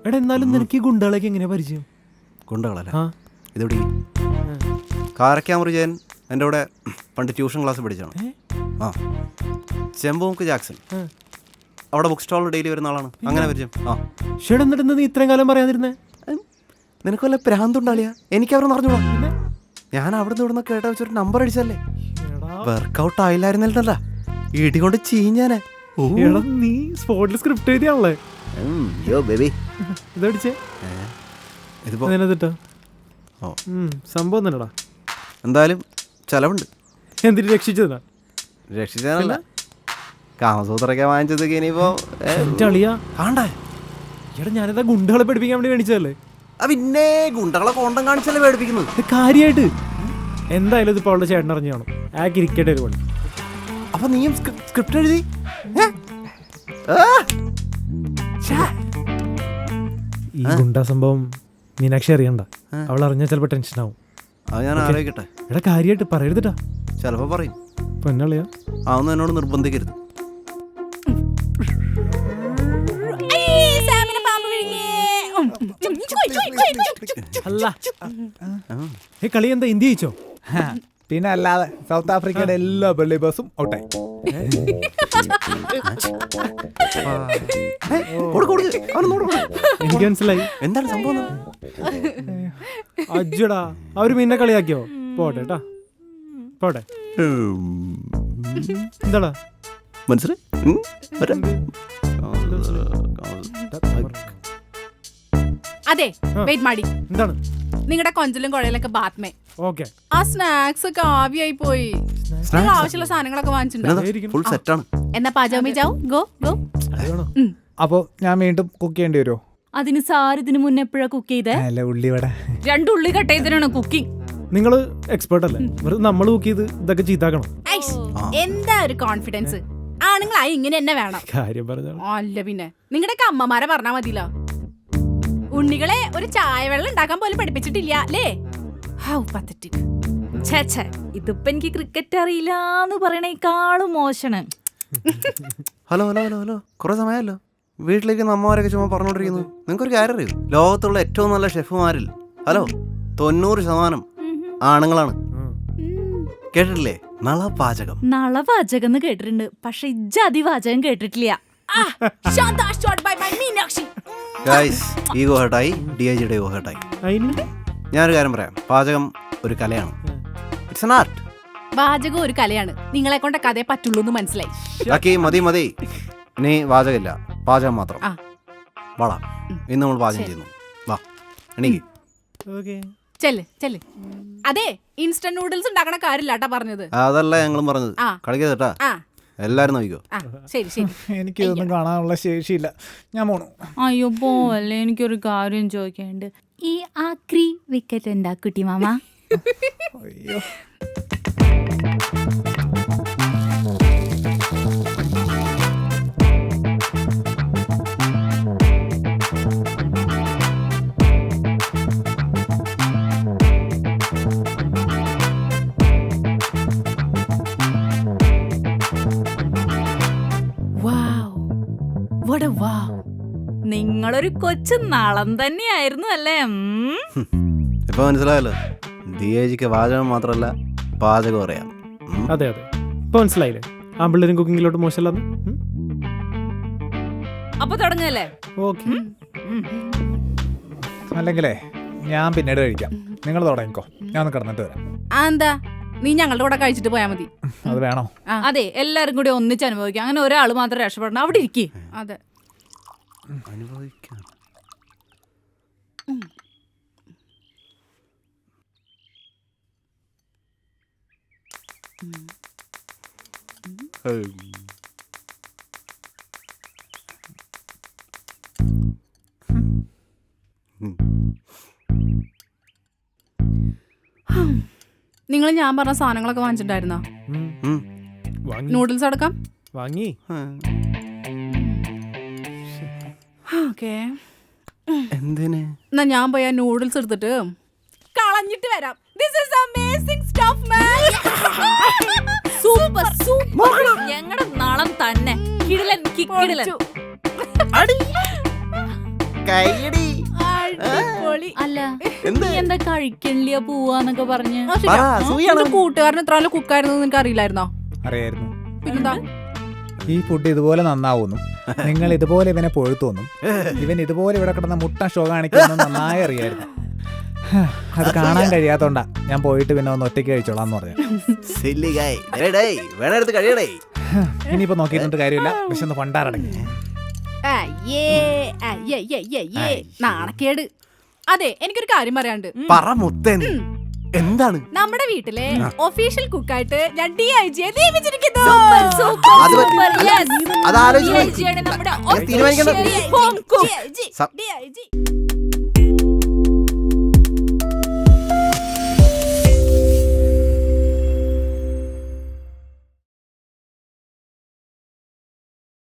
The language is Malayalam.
എടാ എന്നാലും നിനക്ക് ഈ ഗുണ്ടകളൊക്കെ എങ്ങനെയാ പരിചയം? ഗുണ്ടകളല്ലേ? ഇതെവിടെ? കാരക്കാമുറി ജയൻ എൻ്റെ കൂടെ പണ്ട് ട്യൂഷൻ ക്ലാസ് പഠിച്ചാണ്. ആ, ചെമ്പൂക്ക് ജാക്സൺ അവിടെ ബുക്ക് സ്റ്റാളിൽ ഡെയിലി വരുന്ന ആളാണ്. അങ്ങനെ പരിചയം. ആ ഷേടാ, എന്നിട്ട് നീ ഇത്രയും കാലം പറയാതിരുന്നേ? നിനക്ക് വല്ല പ്രാന്തുണ്ടാളിയാ? എനിക്ക് അവരെ അറിഞ്ഞൂടാ. ഞാൻ അവിടെ നിന്ന് കേട്ട വെച്ചൊരു നമ്പർ അടിച്ചല്ലേ. വർക്കൗട്ട് ആയില്ലായിരുന്നല്ല, ഇടികൊണ്ട് ചീഞ്ഞാനെ. നീ സ്പോട്ടിൽ സ്ക്രിപ്റ്റ് എഴുതിയാണല്ലേ? ഇതടിച്ചേ സംഭവം തന്നെടാ. എന്തായാലും ചെലവുണ്ട്. എന്തിനു രക്ഷിച്ചതാ? രക്ഷിച്ചാനല്ല, കാമസൂത്രൊക്കെ വാങ്ങിച്ചതൊക്കെ ഇനിയിപ്പോ കാണണ്ടേ? എടാ ഞാനെന്താ ഗുണ്ടകളെ പഠിപ്പിക്കാൻ വേണ്ടി മേടിച്ചതല്ലേ? പിന്നെ ഗുണ്ടകളെ കോണ്ടം കാണിച്ചല്ലേ പേടിപ്പിക്കുന്നത് കാര്യമായിട്ട്. എന്തായാലും ഇതിപ്പോ അവളുടെ ചേട്ടൻ അറിഞ്ഞു കാണും. ആ ക്രിക്കറ്റ് ഒരു പണി. അപ്പൊ നീയും സ്ക്രിപ്റ്റ് എഴുതി? ഈ ഗുണ്ട സംഭവം മീനാക്ഷി അറിയണ്ട. അവൾ അറിഞ്ഞാൽ ചിലപ്പോ ടെൻഷൻ ആവും. അത് ഞാൻ ആലോചിക്കട്ടെ. എടാ കാര്യമായിട്ട് പറയരുതട്ടാ. ചിലപ്പോ പറയും. പൊന്നളിയാ, അതൊന്നും എന്നോട് നിർബന്ധിക്കരുത്. അല്ല കളി എന്താ ഇന്ത്യ ജയിച്ചോ? പിന്നെ അല്ലാതെ സൗത്ത് ആഫ്രിക്കയുടെ എല്ലാ ബള്ളി ബസും ഔട്ടായി. എനിക്ക് മനസ്സിലായി എന്താണ് സംഭവം. അജ്ജടാ, അവര് പിന്നെ കളിയാക്കിയോ? പോട്ടെ ട്ടാ, പോട്ടെ. എന്താടാ മനസ്സിലായി? അതെ, വെയിറ്റ് മാടി. എന്താണ് നിങ്ങളുടെ കൊഞ്ചലും കുഴയിലൊക്കെ ബാത്മേ. ഓക്കെ, ആ സ്നാക്സ് ഒക്കെ ആവിയായി പോയി. ആവശ്യമുള്ള സാധനങ്ങളൊക്കെ വാങ്ങിച്ചിട്ടുണ്ടോ? എന്നാ പാചകം ചാവും. Go go. അപ്പൊ ഞാൻ വീണ്ടും കുക്ക് ചെയ്യേണ്ടി വരുമോ? അതിന് സാർ ഇതിന് മുന്നേ എപ്പോഴാ കുക്ക് ചെയ്തേ? അല്ല, ഉള്ളിവട 2 ഉള്ളി കട്ട് ചെയ്തിട്ടാണ് കുക്കിംഗ്. നിങ്ങള് എക്സ്പേർട്ട് അല്ലേ? നമ്മൾ കുക്ക് ചെയ്ത് ഇതൊക്കെ ചീത്താക്കണം. എന്താ ഒരു കോൺഫിഡൻസ്? ആണുങ്ങളായി ഇങ്ങനെ തന്നെ വേണം. കാര്യം പറഞ്ഞ അല്ല പിന്നെ നിങ്ങളുടെയൊക്കെ അമ്മമാരെ പറഞ്ഞാ മതിയല്ലോ. ഉണ്ണികളെ ഒരു ചായ വെള്ളം ഉണ്ടാക്കാൻ പോലും പഠിപ്പിച്ചിട്ടില്ല അല്ലേ? ഇതിപ്പോ എനിക്ക് ക്രിക്കറ്റ് അറിയില്ലാന്ന് പറയണേക്കാളും മോശമാണ്. ഹലോ ഹലോ ഹലോ ഹലോ, കുറെ സമയമല്ലോ വീട്ടിലേക്ക് നമ്മമാരൊക്കെ ചുമ്മാ പറഞ്ഞോണ്ടിരിക്കുന്നു. നിങ്ങൾക്കൊരു കാര്യം അറിയൂ, ലോകത്തുള്ള ഏറ്റവും നല്ല ഷെഫുമാരിൽ 90% ആണുങ്ങളാണ്. കേട്ടിട്ടില്ലേ? നളപാചകം. നളപാചകം കേട്ടിട്ടുണ്ട്, പക്ഷെ ഇജ്ജാതി പാചകം കേട്ടിട്ടില്ല. ഈഗോ ഹേർട്ടായി, DIGയുടെ ഈഗോ ഹേർട്ടായി. ഞാനൊരു കാര്യം പറയാം, പാചകം ഒരു കലയാണ്. It's an art. പാചകം ഒരു കലയാണ്. നിങ്ങളെ കൊണ്ട് കഥയെ പറ്റുള്ളൂ എന്ന് മനസ്സിലായി. മതി മതി, ഇനി പാചകമില്ല, പാചകം മാത്രം. വാടാ, ഇന്ന് നമ്മൾ പാചകം ചെയ്യുന്നു. വാ എണീക്ക്. ചെല്ല് ചെല്ല്. അതെ, ഇൻസ്റ്റന്റ് നൂഡിൽസ് ഉണ്ടാക്കണ കാര്യമില്ലാട്ടാ പറഞ്ഞത്. അതല്ല ഞങ്ങളും പറഞ്ഞത്. കളിക്കാ എല്ലാരും നോക്കിക്കോ. ശരി ശരി. എനിക്കിതൊന്നും കാണാനുള്ള ശേഷിയില്ല, ഞാൻ പോണു. അയ്യോ പോവല്ലേ, എനിക്കൊരു കാര്യം ചോദിക്കാനുണ്ട്. ഈ ആക്രി വിക്കറ്റ് എന്താ കുട്ടി മാമ? അയ്യോ, നിങ്ങളൊരു കൊച്ചു നളം തന്നെയായിരുന്നു അല്ലേ? ഇപ്പൊ മനസ്സിലായല്ലോ, DIGക്ക് പാചകം മാത്രല്ല പാചകം അറിയാം. അതെ അതെ, ഇപ്പൊ മനസ്സിലായില്ലേ ആമ്പിള്ളേരും കുക്കിങ്ങിലോട്ട് മോശമല്ലെന്ന്. അപ്പൊ തുടങ്ങല്ലേ? ഓക്കെ. അല്ലെങ്കിലേ ഞാൻ പിന്നീട് കഴിക്കാം, നിങ്ങൾ തുടങ്ങിക്കോ, ഞാൻ ഒന്ന് കിടന്നിട്ട് വരാം. എന്താ, നീ ഞങ്ങളുടെ കൂടെ കഴിച്ചിട്ട് പോയാ മതി. അത് വേണോ? അതെ, എല്ലാരും കൂടി ഒന്നിച്ച് അനുഭവിക്കാം. അങ്ങനെ ഒരാൾ മാത്രം രക്ഷപ്പെടണം. അവിടെ ഇരിക്കേ. അതെ, അനുഭവിക്കാം. നിങ്ങൾ ഞാൻ പറഞ്ഞ സാധനങ്ങളൊക്കെ വാങ്ങിച്ചിട്ടുണ്ടായിരുന്നോ? നൂഡിൽസ് അടക്കം വാങ്ങി. എന്തിന്? എന്നാ ഞാൻ പോയി ആ നൂഡിൽസ് എടുത്തിട്ട് കളഞ്ഞിട്ട് വരാം. This is amazing stuff, man. Super super, ഞങ്ങളുടെ നളം തന്നെ. കിടിലൻ കിടിലൻ. കൈയടി. അടിപൊളി. അല്ല എന്ത്? നീ എന്താ കഴിക്കണില്ല പോവാന്നൊക്കെ പറഞ്ഞ് ആ, ശരിയാ. പറ, സൂയാണ്. നിന്റെ കൂട്ടുകാരൻ ഇത്ര നല്ല കുക്കായിരുന്നു നിനക്ക് അറിയില്ലായിരുന്നോ? അറിയായിരുന്നു പിന്നെന്താ? ഈ ഫുഡ് ഇതുപോലെ നന്നാവുന്നു, നിങ്ങൾ ഇതുപോലെ ഇവനെ പൊഴുത്തോന്നും, ഇവൻ ഇതുപോലെ ഇവിടെ കിടന്ന മുട്ട ഷോ കാണിക്കുമെന്ന് നന്നായി അറിയായിരുന്നു. അത് കാണാൻ കഴിയാത്തോണ്ടാ ഞാൻ പോയിട്ട് പിന്നെ ഒന്ന് ഒറ്റയ്ക്ക് കഴിച്ചോളാന്ന് പറഞ്ഞു. Silly guy. ഡേയ്, വേണേ എടുത്ത് കഴിയടേ. ഇനിയിപ്പോ നോക്കിയിട്ട് കാര്യമില്ല, വിശന്ന് പണ്ടാറടങ്ങി. അയ്യേ, അയ്യേ, അയ്യേ, അയ്യേ. നാണക്കേട്. അതെ, എനിക്കൊരു കാര്യം പറയാണ്ട്. പറ മുത്തേ നീ. എന്താണ്? നമ്മുടെ വീട്ടിലെ ഒഫീഷ്യൽ കുക്കായിട്ട് ഞാൻ DIG യെ നിയമിച്ചിരിക്കുന്നു. അത് ആലോചിച്ച് നമ്മുടെ തീരുമാനിക്കണം. official home cook. DIG.